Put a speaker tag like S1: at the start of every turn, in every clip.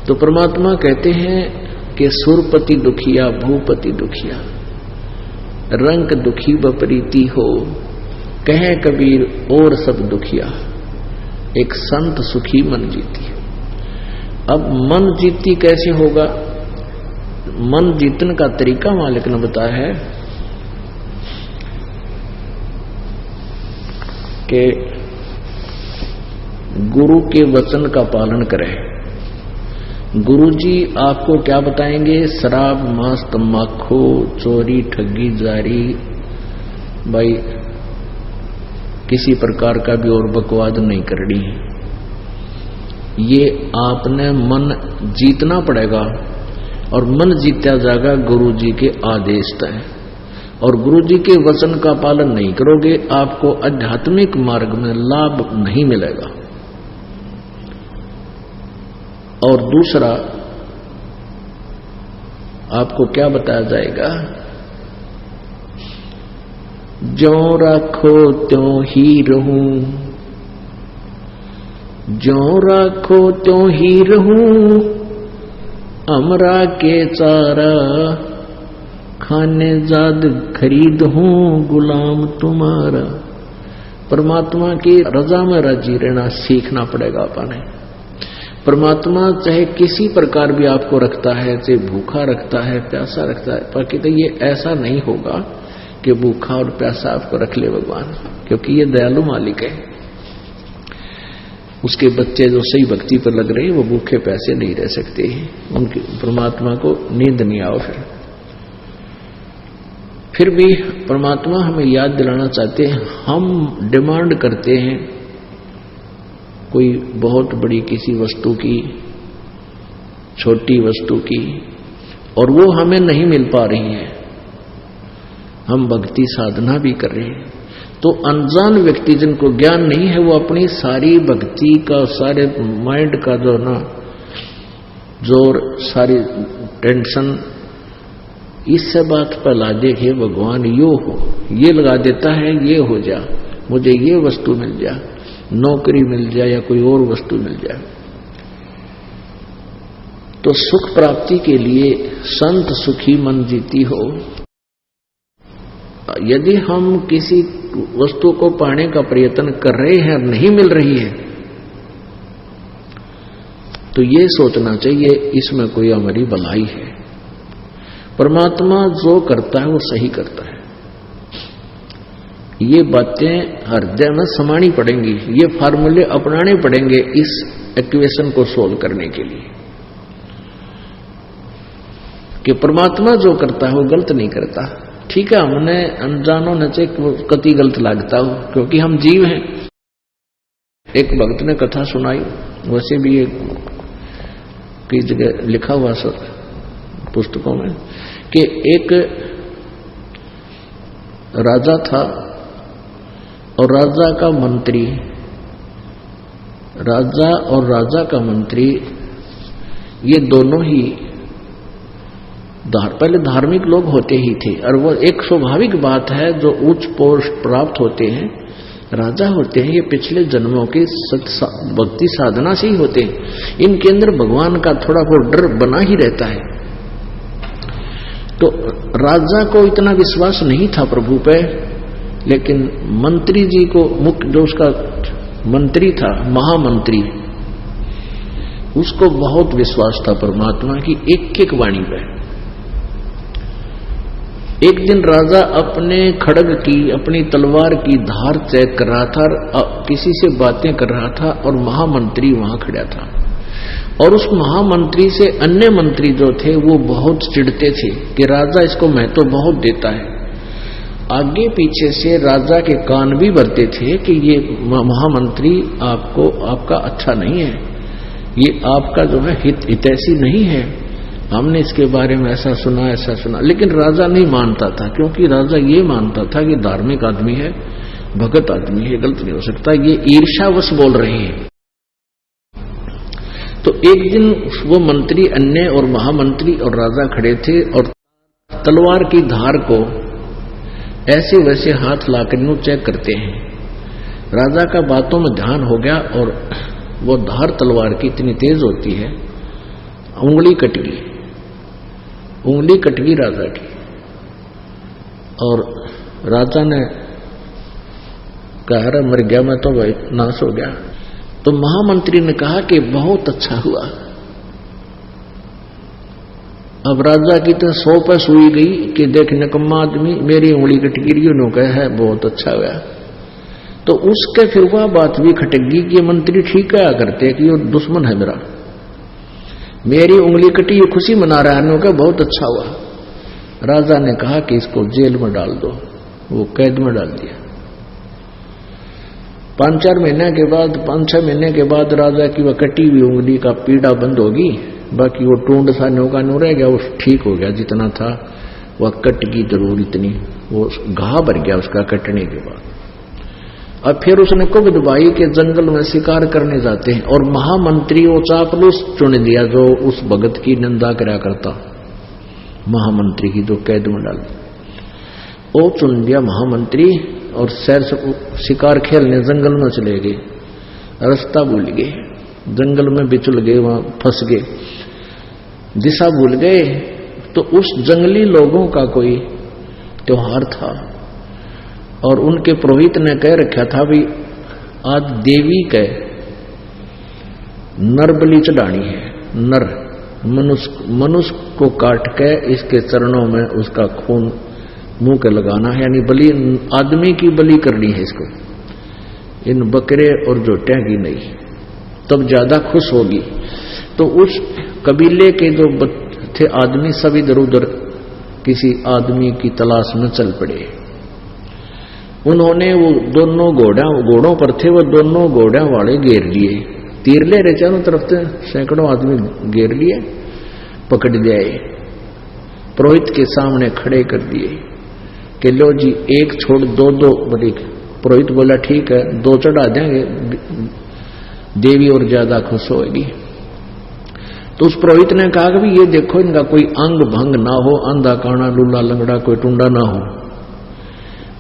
S1: तो परमात्मा कहते हैं कि सुरपति दुखिया भूपति दुखिया, रंग दुखी बपरीती हो, कहे कबीर और सब दुखिया, एक संत सुखी मन जीती। अब मन जीती कैसे होगा? मन जीतने का तरीका मालिक ने बताया है कि गुरु के वचन का पालन करें। गुरु जी आपको क्या बताएंगे? शराब, मांस, तम्बाकू, चोरी, ठगी, जारी, भाई किसी प्रकार का भी और बकवाद नहीं करनी है। ये आपने मन जीतना पड़ेगा और मन जीता जाएगा गुरु जी के आदेश तय। और गुरु जी के वचन का पालन नहीं करोगे आपको आध्यात्मिक मार्ग में लाभ नहीं मिलेगा। और दूसरा आपको क्या बताया जाएगा? ज्यों राखो त्यों ही रहूं, ज्यों राखो त्यों ही रहूं, अमरा के चारा खाने जाद खरीद हूं गुलाम तुम्हारा। परमात्मा की रजा में राजी रहना सीखना पड़ेगा अपने। परमात्मा चाहे किसी प्रकार भी आपको रखता है, चाहे भूखा रखता है, प्यासा रखता है, पर कहते ये ऐसा नहीं होगा कि भूखा और प्यासा आपको रख ले भगवान, क्योंकि ये दयालु मालिक है। उसके बच्चे जो सही भक्ति पर लग रहे हैं वो भूखे प्यासे नहीं रह सकते, उनके परमात्मा को नींद नहीं आओ। फिर भी परमात्मा हमें याद दिलाना चाहते हैं, हम डिमांड करते हैं कोई बहुत बड़ी किसी वस्तु की, छोटी वस्तु की, और वो हमें नहीं मिल पा रही है। हम भक्ति साधना भी कर रहे हैं तो अनजान व्यक्ति जिनको ज्ञान नहीं है वो अपनी सारी भक्ति का, सारे माइंड का जो ना जोर, सारी टेंशन इस बात पर ला दे कि भगवान यो हो, ये लगा देता है, ये हो जा, मुझे ये वस्तु मिल जा, नौकरी मिल जाए या कोई और वस्तु मिल जाए। तो सुख प्राप्ति के लिए संत सुखी मन जीती हो। यदि हम किसी वस्तु को पाने का प्रयत्न कर रहे हैं और नहीं मिल रही है तो ये सोचना चाहिए इसमें कोई हमारी भलाई है। परमात्मा जो करता है वो सही करता है। ये बातें हृदय में समानी पड़ेंगी, ये फार्मूले अपनाने पड़ेंगे इस इक्वेशन को सोल्व करने के लिए कि परमात्मा जो करता है वो गलत नहीं करता। ठीक है, हमने अनजानो नचे कति गलत लगता हो क्योंकि हम जीव हैं। एक भक्त ने कथा सुनाई, वैसे भी ये कई जगह लिखा हुआ सब पुस्तकों में, कि एक राजा था और राजा का मंत्री, राजा और राजा का मंत्री ये दोनों ही पहले धार्मिक लोग होते ही थे। और वो एक स्वाभाविक बात है, जो उच्च पोस्ट प्राप्त होते हैं, राजा होते हैं, ये पिछले जन्मों के भक्ति साधना से ही होते हैं। इनके अंदर भगवान का थोड़ा बहुत डर बना ही रहता है। तो राजा को इतना विश्वास नहीं था प्रभु पे, लेकिन मंत्री जी को, मुख्य जो उसका मंत्री था, महामंत्री, उसको बहुत विश्वास था परमात्मा की एक एक वाणी पे। एक दिन राजा अपने खड्ग की, अपनी तलवार की धार चेक कर रहा था, किसी से बातें कर रहा था और महामंत्री वहां खड़ा था। और उस महामंत्री से अन्य मंत्री जो थे वो बहुत चिढ़ते थे कि राजा इसको महत्व तो बहुत देता है। आगे पीछे से राजा के कान भी भरते थे कि ये महामंत्री आपका अच्छा नहीं है, ये आपका जो है हितैषी नहीं है, हमने इसके बारे में ऐसा सुना। लेकिन राजा नहीं मानता था, क्योंकि राजा ये मानता था कि धार्मिक आदमी है, भगत आदमी है, गलत नहीं हो सकता, ये ईर्ष्यावश बोल रहे हैं। तो एक दिन वो मंत्री अन्य और महामंत्री और राजा खड़े थे और तलवार की धार को ऐसे वैसे हाथ लाकर यूं चेक करते हैं। राजा का बातों में ध्यान हो गया और वो धार तलवार की इतनी तेज होती है उंगली कट गई, उंगली कट गई राजा की। और राजा ने कहा मर गया मैं तो भाई, नाश हो गया। तो महामंत्री ने कहा कि बहुत अच्छा हुआ। अब राजा की तो 100 पे सुई गई कि देख निकम्मा आदमी, मेरी उंगली कट गिरी, उन्होंने कहा है बहुत अच्छा हुआ। तो उसके फिर वह बात भी खटक गई कि मंत्री ठीक क्या करते कि वो दुश्मन है मेरा, मेरी उंगली कटी, ये खुशी मना रहा है, उन्होंने कहा बहुत अच्छा हुआ। राजा ने कहा कि इसको जेल में डाल दो, वो कैद में डाल दिया। 5-4 महीने के बाद, 5-6 महीने के बाद राजा की वह कटी हुई उंगली का पीड़ा बंद होगी, बाकी वो टूंड सा नौका नो रह गया, वो ठीक हो गया जितना था। वह कट की जरूर इतनी, वो घाव भर गया उसका कटने के बाद। अब फिर उसने कुबद भाई के जंगल में शिकार करने जाते हैं, और महामंत्री वो चापलूस चुन लिया जो उस भगत की निंदा करा करता, महामंत्री की जो कैद में डाल, वो चुन लिया महामंत्री। और शहर से शिकार खेलने जंगल में चले गए, रास्ता भूल गए, जंगल में बिचुल गए, वहां फंस गए, दिशा भूल गए। तो उस जंगली लोगों का कोई त्योहार था, और उनके पुरोहित ने कह रखा था भी आज देवी के नर बलि चढ़ानी है, नर मनुष्य को काट के इसके चरणों में उसका खून मुंह के लगाना है, यानी बलि आदमी की बलि करनी है इसको, इन बकरे और जोटियां की नहीं, तब ज्यादा खुश होगी। तो उस कबीले के जो थे आदमी सब इधर उधर किसी आदमी की तलाश में चल पड़े। उन्होंने वो दोनों घोड़ों पर थे, वो दोनों घोड़ों वाले घेर लिए, तीर ले रहे चारों तरफ से, सैकड़ों आदमी घेर लिए, पकड़ लिया, पुरोहित के सामने खड़े कर दिए कि लो जी एक छोड़ दो बलि। पुरोहित बोला ठीक है, 2 चढ़ा देंगे, देवी और ज्यादा खुश होगी। तो उस पुरोहित ने कहा कि ये देखो इनका कोई अंग भंग ना हो, अंधा काना लूला लंगड़ा कोई टुंडा ना हो।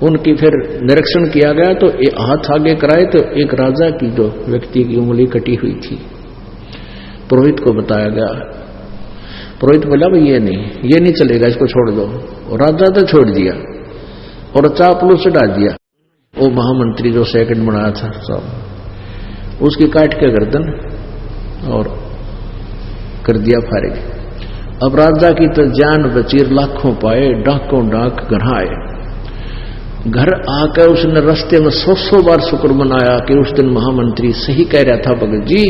S1: उनकी फिर निरीक्षण किया गया तो हाथ आगे कराए तो एक राजा की जो व्यक्ति की उंगली कटी हुई थी, पुरोहित को बताया गया। पुरोहित बोला भाई ये नहीं चलेगा, इसको छोड़ दो। और राजा तो छोड़ दिया और चापलू से डाल दिया। वो महामंत्री जो सेकंड बनाया था सब, उसकी काट के गर्दन और कर दिया फारिग। अब राजा की तो जान बची, लाखों पाए, डाकों डाक घर आए। घर आकर उसने रास्ते में 100 बार शुक्र मनाया कि उस दिन महामंत्री सही कह रहा था भगत जी,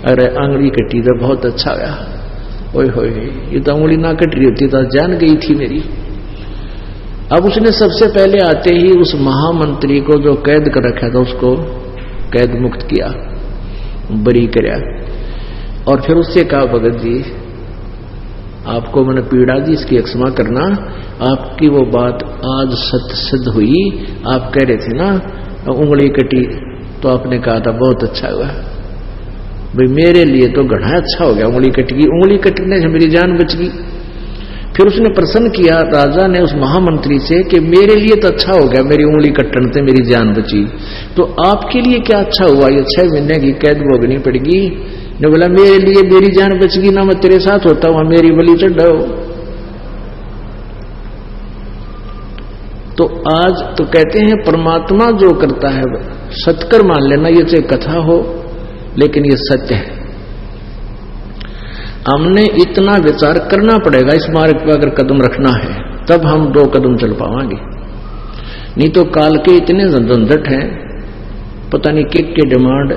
S1: अरे आंगली कटी तो बहुत अच्छा गया, ओए होए ये तो उंगली ना कट रही होती तो जान गई थी मेरी। अब उसने सबसे पहले आते ही उस महामंत्री को जो कैद कर रखा था उसको कैद मुक्त किया, बरी कराया। और फिर उससे कहा भगत जी आपको मैंने पीड़ा दी, इसकी क्षमा करना, आपकी वो बात आज सत्य सिद्ध हुई। आप कह रहे थे ना उंगली कटी, तो आपने कहा था बहुत अच्छा हुआ भाई, मेरे लिए तो घना अच्छा हो गया, उंगली कट गई, उंगली कटने से मेरी जान बच गई। फिर उसने प्रश्न किया राजा ने उस महामंत्री से कि मेरे लिए तो अच्छा हो गया, मेरी उंगली कटने से मेरी जान बची, तो आपके लिए क्या अच्छा हुआ, ये 6 महीने की कैद भोगनी पड़ेगी। ने बोला मेरे लिए मेरी जान बच गई ना, मैं तेरे साथ होता हूं, मेरी बलि चढ़ाओ। तो आज तो कहते हैं परमात्मा जो करता है सत्कर मान लेना, ये चाहे कथा हो लेकिन ये सत्य है। हमने इतना विचार करना पड़ेगा इस मार्ग पर अगर कदम रखना है, तब हम 2 कदम चल पाएंगे। नहीं तो काल के इतने झंझट हैं, पता नहीं किक के डिमांड,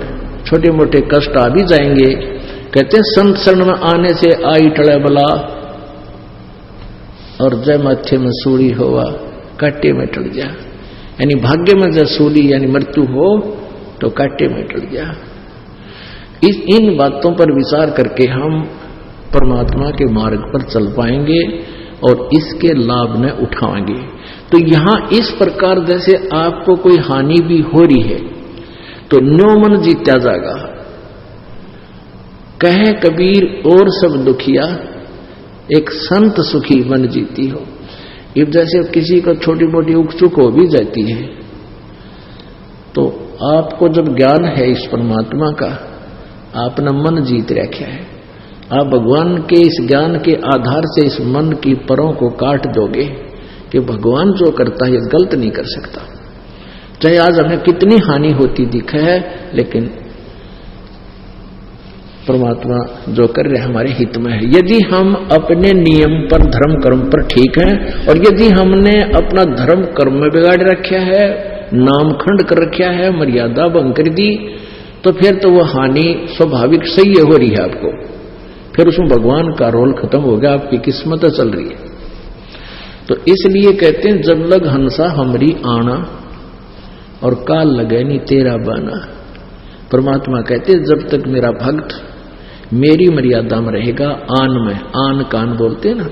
S1: छोटे मोटे कष्ट आ भी जाएंगे। कहते हैं संत शरण में आने से आई टले बला, और जय माथे में सूली होवा काटे में टल जा। यानी भाग्य में जब सूली यानी मृत्यु हो तो काटे में टल जा। इन बातों पर विचार करके हम परमात्मा के मार्ग पर चल पाएंगे और इसके लाभ न उठाएंगे। तो यहां इस प्रकार जैसे आपको कोई हानि भी हो रही है तो न्यो मन जीत्या जाएगा। कहे कबीर और सब दुखिया, एक संत सुखी मन जीती हो। अब जैसे किसी को छोटी मोटी उकचुक हो भी जाती है, तो आपको जब ज्ञान है इस परमात्मा का, आपने मन जीत रखा है, आप भगवान के इस ज्ञान के आधार से इस मन की परों को काट दोगे कि भगवान जो करता है गलत नहीं कर सकता। चाहे आज हमें कितनी हानि होती दिखे है, लेकिन परमात्मा जो कर रहे हमारे हित में है। यदि हम अपने नियम पर, धर्म कर्म पर ठीक है, और यदि हमने अपना धर्म कर्म में बिगाड़ रखा है, नामखंड कर रखा है, मर्यादा भंग कर दी, तो फिर तो वो हानि स्वाभाविक सही हो रही है आपको। फिर उसमें भगवान का रोल खत्म हो गया, आपकी किस्मत चल रही है। तो इसलिए कहते हैं जब लग हंसा हमरी आना और काल लगे नहीं तेरा बाना। परमात्मा कहते हैं जब तक मेरा भक्त मेरी मर्यादा में रहेगा, आन में, आन कान बोलते ना,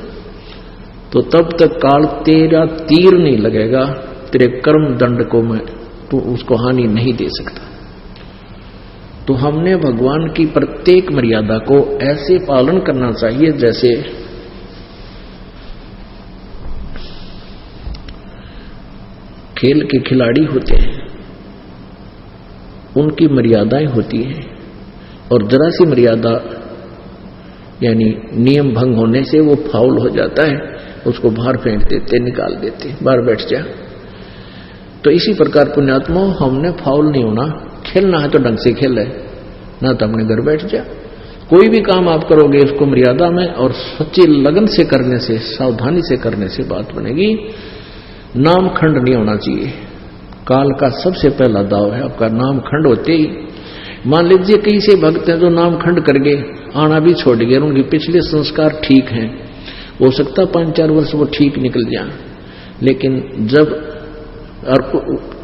S1: तो तब तक काल तेरा तीर नहीं लगेगा, तेरे कर्म दंड को मैं तो उसको हानि नहीं दे सकता। तो हमने भगवान की प्रत्येक मर्यादा को ऐसे पालन करना चाहिए जैसे खेल के खिलाड़ी होते हैं, उनकी मर्यादाएं होती हैं, और जरा सी मर्यादा यानी नियम भंग होने से वो फाउल हो जाता है, उसको बाहर फेंक देते, निकाल देते, बाहर बैठ जा। तो इसी प्रकार पुण्यात्मा हमने फाउल नहीं होना, खेलना है तो ढंग से खेल है, ना तो अपने घर बैठ जा। कोई भी काम आप करोगे उसको मर्यादा में और सच्ची लगन से करने से, सावधानी से करने से बात बनेगी। नाम खंड नहीं होना चाहिए। काल का सबसे पहला दाव है आपका नाम खंड होते ही। मान लीजिए कई से भक्त हैं जो नाम खंड कर गए, आना भी छोड़ गए, उनके पिछले संस्कार ठीक हैं, हो सकता 5-4 वर्ष वो ठीक निकल जाए, लेकिन जब और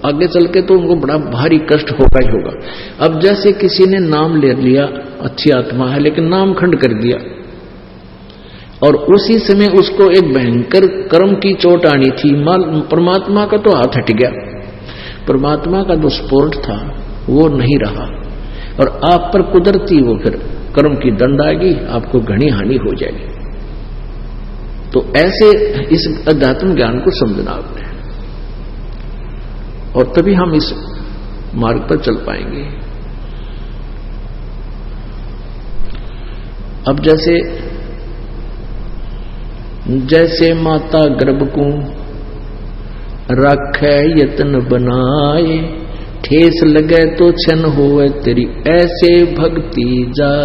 S1: आगे चल के तो उनको बड़ा भारी कष्ट होगा ही होगा। अब जैसे किसी ने नाम ले लिया, अच्छी आत्मा है, लेकिन नाम खंड कर दिया, और उसी समय उसको एक भयंकर कर्म की चोट आनी थी, परमात्मा का तो हाथ हट गया, परमात्मा का जो स्पोर्ट था वो नहीं रहा, और आप पर कुदरती वो फिर कर्म की दंड आएगी, आपको घनी हानि हो जाएगी। तो ऐसे इस अध्यात्म ज्ञान को समझना आपने, और तभी हम इस मार्ग पर चल पाएंगे। अब जैसे माता गर्भ को रखे यत्न बनाए, ठेस लगे तो छन होए तेरी, ऐसे भक्ति जा